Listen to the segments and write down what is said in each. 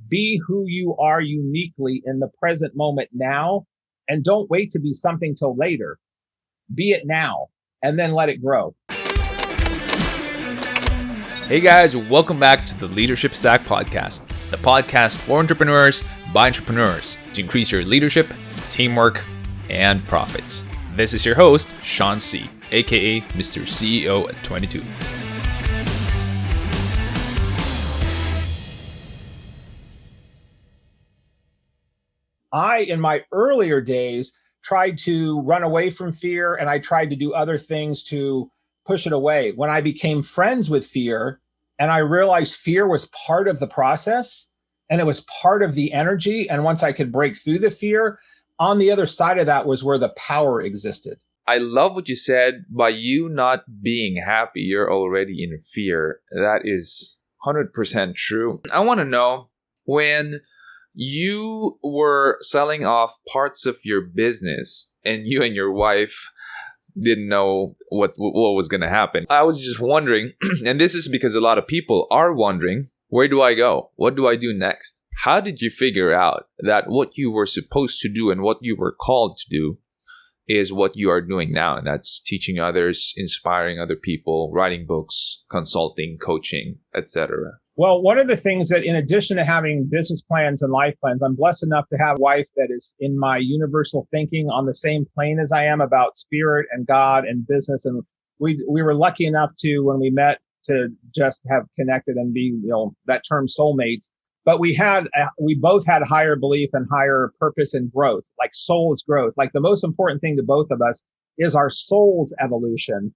Be who you are uniquely in the present moment now, and don't wait to be something till later. Be it now, and then let it grow. Hey guys, welcome back to the Leadership Stack Podcast, the podcast for entrepreneurs by entrepreneurs to increase your leadership, teamwork, and profits. This is your host, Sean C., aka Mr. CEO at 22. I, in my earlier days, tried to run away from fear, and I tried to do other things to push it away. When I became friends with fear and I realized fear was part of the process and it was part of the energy, and once I could break through the fear, on the other side of that was where the power existed. I love what you said. By you not being happy, you're already in fear. That is 100% true. I want to know, when you were selling off parts of your business and you and your wife didn't know what was going to happen, I was just wondering, and this is because a lot of people are wondering, where do I go? What do I do next? How did you figure out that what you were supposed to do and what you were called to do is what you are doing now? And that's teaching others, inspiring other people, writing books, consulting, coaching, etc. Well, one of the things that, in addition to having business plans and life plans, I'm blessed enough to have a wife that is in my universal thinking on the same plane as I am about spirit and God and business. And we were lucky enough to, when we met, to just have connected and be, that term soulmates. But we both had higher belief and higher purpose and growth, like soul's growth. Like, the most important thing to both of us is our soul's evolution.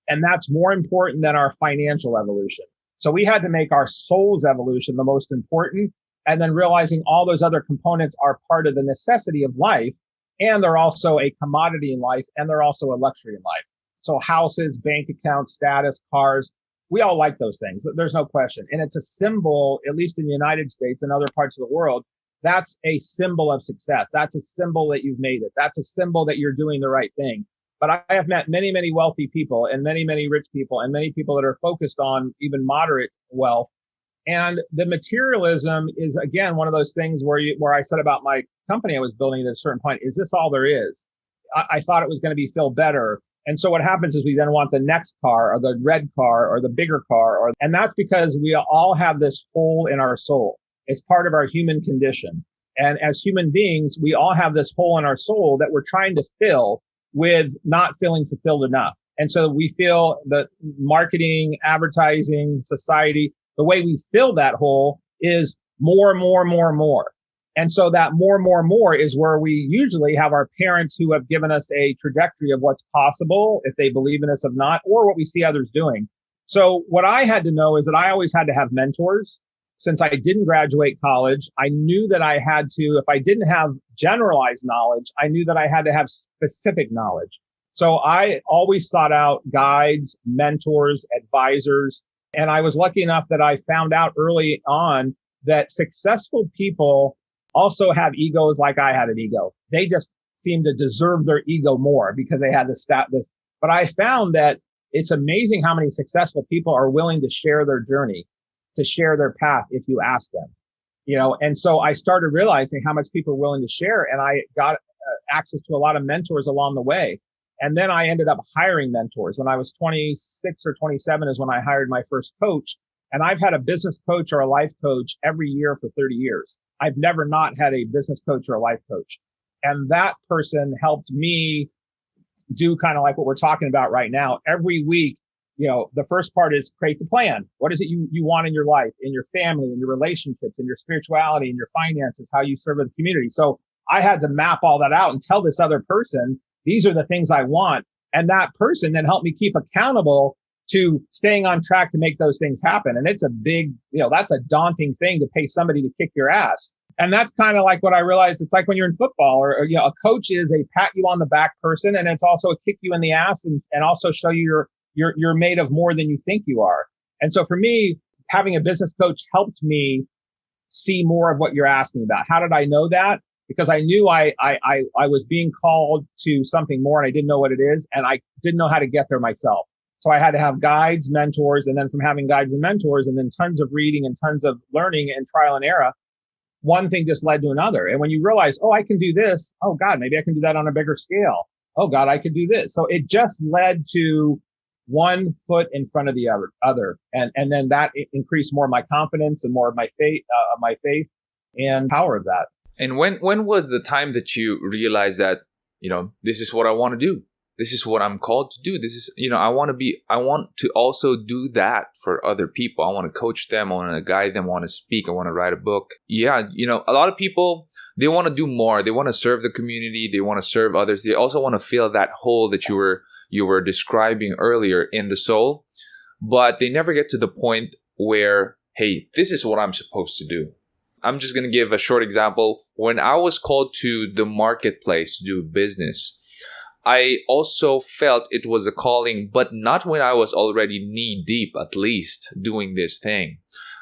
And that's more important than our financial evolution. So we had to make our soul's evolution the most important, and then realizing all those other components are part of the necessity of life, and they're also a commodity in life, and they're also a luxury in life. So houses, bank accounts, status, cars, we all like those things. There's no question. And it's a symbol, at least in the United States and other parts of the world, that's a symbol of success. That's a symbol that you've made it. That's a symbol that you're doing the right thing. But I have met many, many wealthy people and many, many rich people and many people that are focused on even moderate wealth. And the materialism is, again, one of those things where I said about my company I was building at a certain point, is this all there is? I thought it was going to feel better. And so what happens is we then want the next car or the red car or the bigger car. And that's because we all have this hole in our soul. It's part of our human condition. And as human beings, we all have this hole in our soul that we're trying to fill with not feeling fulfilled enough. And so we feel that marketing, advertising, society, the way we fill that hole is more, more, more, more. And so that more, more, more is where we usually have our parents who have given us a trajectory of what's possible, if they believe in us, if not, or what we see others doing. So what I had to know is that I always had to have mentors. Since I didn't graduate college, I knew that I had to, if I didn't have generalized knowledge, I knew that I had to have specific knowledge. So I always sought out guides, mentors, advisors. And I was lucky enough that I found out early on that successful people also have egos like I had an ego. They just seem to deserve their ego more because they had this. But I found that it's amazing how many successful people are willing to share their journey, to share their path if you ask them, and so I started realizing how much people are willing to share, and I got access to a lot of mentors along the way. And then I ended up hiring mentors. When I was 26 or 27 is when I hired my first coach. And I've had a business coach or a life coach every year for 30 years. I've never not had a business coach or a life coach. And that person helped me do kind of like what we're talking about right now. Every week, the first part is create the plan. What is it you want in your life, in your family, in your relationships, in your spirituality, in your finances, how you serve the community? So I had to map all that out and tell this other person, these are the things I want. And that person then helped me keep accountable to staying on track to make those things happen. And it's a big, that's a daunting thing to pay somebody to kick your ass. And that's kind of like what I realized. It's like when you're in football or a coach is a pat you on the back person. And it's also a kick you in the ass and also show you you're made of more than you think you are. And so for me, having a business coach helped me see more of what you're asking about. How did I know that? Because I knew I was being called to something more and I didn't know what it is. And I didn't know how to get there myself. So I had to have guides, mentors, and then from having guides and mentors and then tons of reading and tons of learning and trial and error, one thing just led to another. And when you realize, oh, I can do this. Oh God, maybe I can do that on a bigger scale. Oh God, I could do this. So it just led to one foot in front of the other. And then that increased more of my confidence and more of my faith and power of that. And when was the time that you realized that, this is what I want to do? This is what I'm called to do. This is, I want to also do that for other people. I want to coach them. I want to guide them. I want to speak. I want to write a book. Yeah. A lot of people, they want to do more. They want to serve the community. They want to serve others. They also want to fill that hole that you were describing earlier in the soul, but they never get to the point where, hey, this is what I'm supposed to do. I'm just going to give a short example. When I was called to the marketplace to do business, I also felt it was a calling, but not when I was already knee deep, at least, doing this thing.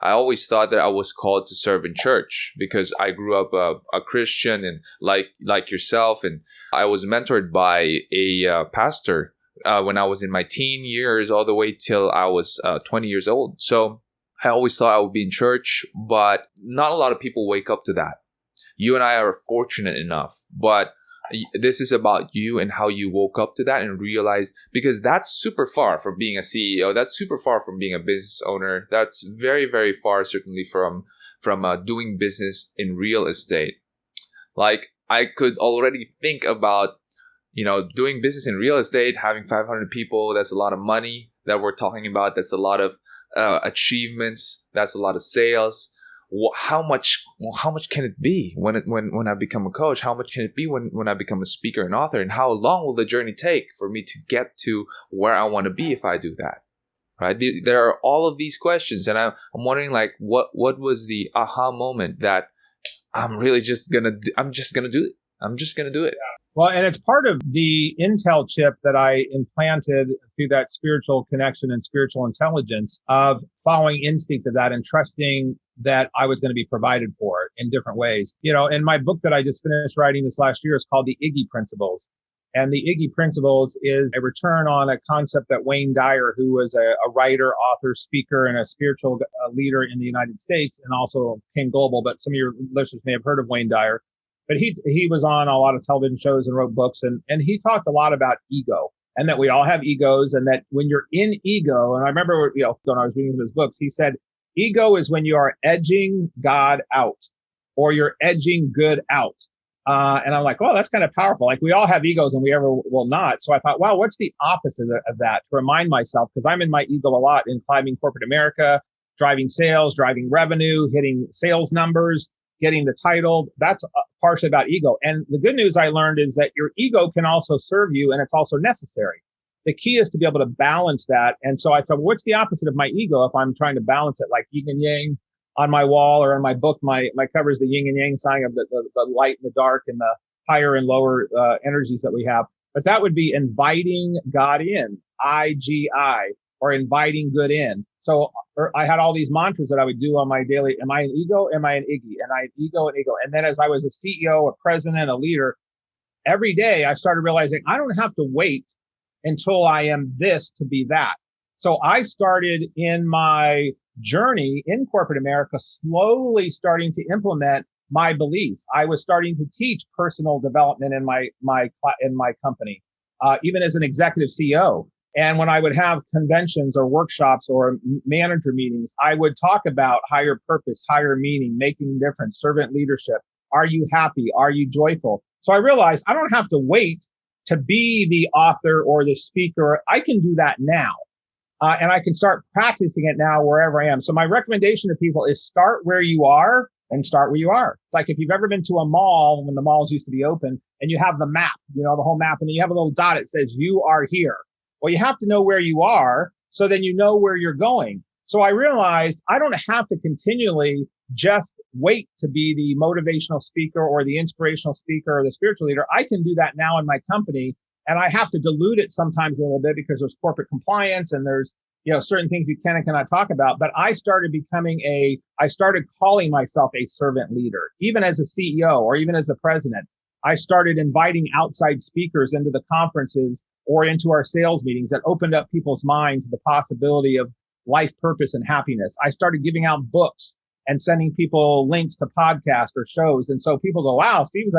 I always thought that I was called to serve in church because I grew up a Christian and like yourself, and I was mentored by a pastor when I was in my teen years all the way till I was 20 years old. So I always thought I would be in church, but not a lot of people wake up to that. You and I are fortunate enough, but this is about you and how you woke up to that and realized, because that's super far from being a CEO. That's super far from being a business owner. That's very, very far, certainly from doing business in real estate. Like, I could already think about, doing business in real estate, having 500 people. That's a lot of money that we're talking about. That's a lot of achievements. That's a lot of sales. How much can it be when I become a coach? How much can it be when I become a speaker and author? And how long will the journey take for me to get to where I want to be if I do that? Right? There are all of these questions, and I'm wondering, like, what was the aha moment that I'm just gonna do it. I'm just gonna do it. Well, and it's part of the intel chip that I implanted through that spiritual connection and spiritual intelligence of following instinct of that and trusting that I was going to be provided for in different ways. In my book that I just finished writing this last year is called The Iggy Principles. And the Iggy Principles is a return on a concept that Wayne Dyer, who was a writer, author, speaker, and a spiritual leader in the United States and also came global. But some of your listeners may have heard of Wayne Dyer. But he was on a lot of television shows and wrote books, and he talked a lot about ego and that we all have egos, and that when you're in ego, and I remember, when I was reading his books, he said, ego is when you are edging God out or you're edging good out. And I'm like, oh, that's kind of powerful. Like, we all have egos and we ever will not. So I thought, wow, what's the opposite of that, to remind myself, because I'm in my ego a lot in climbing corporate America, driving sales, driving revenue, hitting sales numbers, getting the title. That's partially about ego. And the good news I learned is that your ego can also serve you, and it's also necessary. The key is to be able to balance that. And so I said, well, what's the opposite of my ego if I'm trying to balance it? Like yin and yang on my wall or in my book, my cover is the yin and yang sign of the light and the dark and the higher and lower energies that we have. But that would be inviting God in, IGI, or inviting good in. So I had all these mantras that I would do on my daily. Am I an ego? Am I an Iggy? And I ego and ego. And then as I was a CEO, a president, a leader, every day I started realizing I don't have to wait until I am this to be that. So I started in my journey in corporate America, slowly starting to implement my beliefs. I was starting to teach personal development in my company, even as an executive CEO. And when I would have conventions or workshops or manager meetings, I would talk about higher purpose, higher meaning, making a difference, servant leadership. Are you happy? Are you joyful? So I realized I don't have to wait to be the author or the speaker. I can do that now. And I can start practicing it now wherever I am. So my recommendation to people is start where you are and start where you are. It's like if you've ever been to a mall when the malls used to be open and you have the map, the whole map, and then you have a little dot that says you are here. Well, you have to know where you are so then you know where you're going. So I realized I don't have to continually just wait to be the motivational speaker or the inspirational speaker or the spiritual leader. I can do that now in my company. And I have to dilute it sometimes a little bit because there's corporate compliance and there's, certain things you can and cannot talk about. But I started calling myself a servant leader, even as a CEO or even as a president. I started inviting outside speakers into the conferences or into our sales meetings that opened up people's minds to the possibility of life purpose and happiness. I started giving out books and sending people links to podcasts or shows. And so people go, wow, Steve's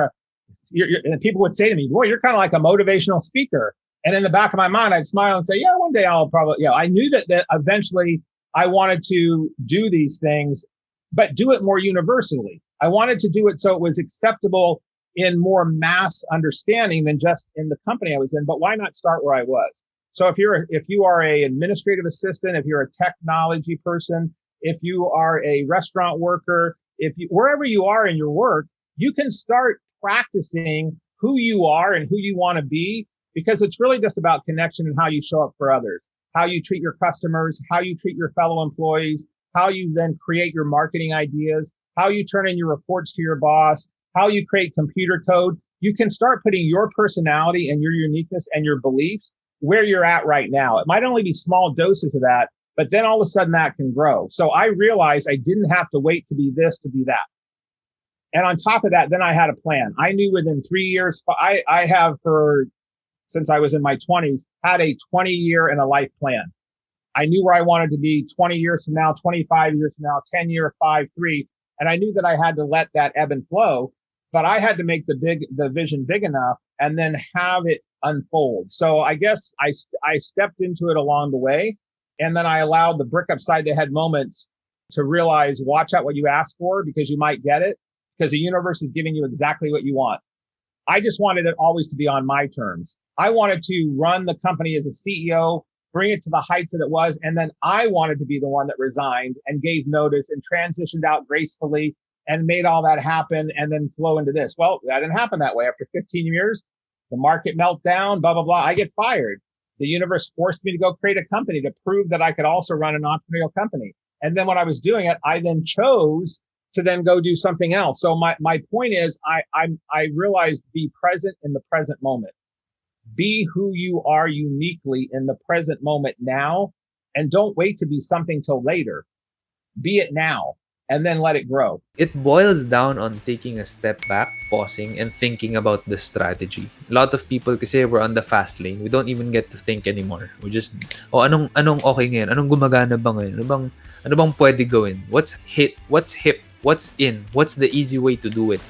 and people would say to me, boy, you're kind of like a motivational speaker. And in the back of my mind, I'd smile and say, yeah, one day I'll probably, I knew that eventually I wanted to do these things, but do it more universally. I wanted to do it so it was acceptable in more mass understanding than just in the company I was in. But why not start where I was? So if you are a administrative assistant, if you're a technology person, if you are a restaurant worker, wherever you are in your work, you can start practicing who you are and who you want to be, because it's really just about connection and how you show up for others, how you treat your customers, how you treat your fellow employees, how you then create your marketing ideas, how you turn in your reports to your boss, how you create computer code. You can start putting your personality and your uniqueness and your beliefs where you're at right now. It might only be small doses of that, but then all of a sudden that can grow. So I realized I didn't have to wait to be this, to be that. And on top of that, then I had a plan. I knew within 3 years, I have since I was in my 20s, had a 20-year and a life plan. I knew where I wanted to be 20 years from now, 25 years from now, 10 year, 5, 3. And I knew that I had to let that ebb and flow, but I had to make the vision big enough and then have it unfold. So I guess I stepped into it along the way. And then I allowed the brick upside the head moments to realize, watch out what you ask for, because you might get it, because the universe is giving you exactly what you want. I just wanted it always to be on my terms. I wanted to run the company as a CEO, bring it to the heights that it was. And then I wanted to be the one that resigned and gave notice and transitioned out gracefully and made all that happen and then flow into this. Well, that didn't happen that way. After 15 years, the market meltdown, blah, blah, blah. I get fired. The universe forced me to go create a company to prove that I could also run an entrepreneurial company. And then when I was doing it, I then chose to then go do something else. So my point is, I realized, be present in the present moment. Be who you are uniquely in the present moment now, and don't wait to be something till later. Be it now, and then let it grow. It boils down on taking a step back, pausing, and thinking about the strategy. A lot of people, kasi we're on the fast lane, we don't even get to think anymore. We just, anong okay ngayon? Anong gumagana ba ngayon? Ano bang pwede gawin? What's hip? What's in? What's the easy way to do it?